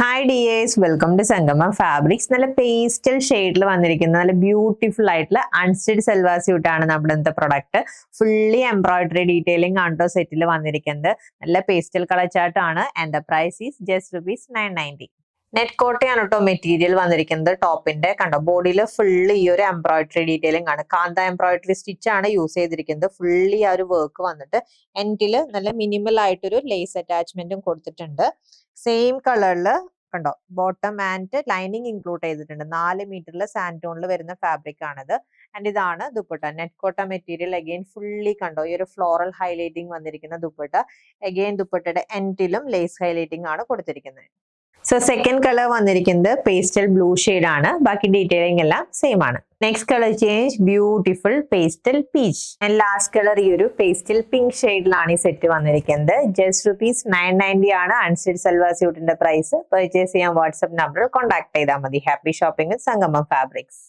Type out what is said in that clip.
Hi dears, welcome to സംഗമ fabrics. നല്ല pastel ഷെയ്ഡിൽ വന്നിരിക്കുന്ന നല്ല ബ്യൂട്ടിഫുൾ ആയിട്ടുള്ള അൺസ്റ്റിഡ് സൽവാർ സ്യൂട്ട് ആണ് നമ്മുടെ ഇന്നത്തെ പ്രൊഡക്റ്റ്. ഫുള്ളി എംബ്രോയിഡറി ഡീറ്റെയിലിംഗ് ആണോ സെറ്റിൽ വന്നിരിക്കുന്നത്. നല്ല പേസ്റ്റൽ കളർ ചാർട്ട് ആണ്. And the price is just ₹990. Net കോട്ടയാണ് കേട്ടോ മെറ്റീരിയൽ വന്നിരിക്കുന്നത്. ടോപ്പിന്റെ കണ്ടോ ബോഡിയിൽ ഫുള്ള് ഈ ഒരു എംബ്രോയിഡറി ഡീറ്റെയിലിംഗ് ആണ്. കാന്ത എംബ്രോയിഡറി സ്റ്റിച്ച് ആണ് യൂസ് ചെയ്തിരിക്കുന്നത്. ഫുള്ളി ആ ഒരു വർക്ക് വന്നിട്ട് എൻഡിൽ നല്ല മിനിമൽ ആയിട്ടൊരു ലേസ് അറ്റാച്ച്മെന്റും കൊടുത്തിട്ടുണ്ട്. സെയിം കളറിൽ കണ്ടോ ബോട്ടം ആൻഡ് ലൈനിങ് ഇൻക്ലൂഡ് ചെയ്തിട്ടുണ്ട്. 4 മീറ്ററിൽ സാൻഡോണിൽ വരുന്ന ഫാബ്രിക് ആണിത്. ആൻഡ് ഇതാണ് ദുപ്പട്ട. നെറ്റ് കോട്ട മെറ്റീരിയൽ അഗെയിൻ ഫുള്ളി കണ്ടോ ഈ ഒരു ഫ്ലോറൽ ഹൈലൈറ്റിംഗ് വന്നിരിക്കുന്ന ദുപ്പട്ട. അഗെയിൻ ദുപ്പട്ടയുടെ എൻഡിലും ലേസ് ഹൈലൈറ്റിംഗ് ആണ് കൊടുത്തിരിക്കുന്നത്. സോ സെക്കൻഡ് കളർ വന്നിരിക്കുന്നത് പേസ്റ്റൽ ബ്ലൂ ഷെയ്ഡ് ആണ്. ബാക്കി ഡീറ്റെയിലിംഗ് എല്ലാം സെയിം ആണ്. Next colour change beautiful pastel peach. And last colour ഈ ഒരു പേസ്റ്റൽ പിങ്ക് ഷെയ്ഡിലാണ് ഈ സെറ്റ് വന്നിരിക്കുന്നത്. ജസ്റ്റ് ₹990 ആണ് അൺസ്റ്റിഡ് സൽവാർ സ്യൂട്ടിന്റെ പ്രൈസ്. പർച്ചേസ് ചെയ്യാൻ വാട്സ്ആപ്പ് നമ്പറിൽ കോൺടാക്ട് ചെയ്താൽ മതി. ഹാപ്പി ഷോപ്പിംഗ് വിത്ത് സംഗമം ഫാബ്രിക്സ്.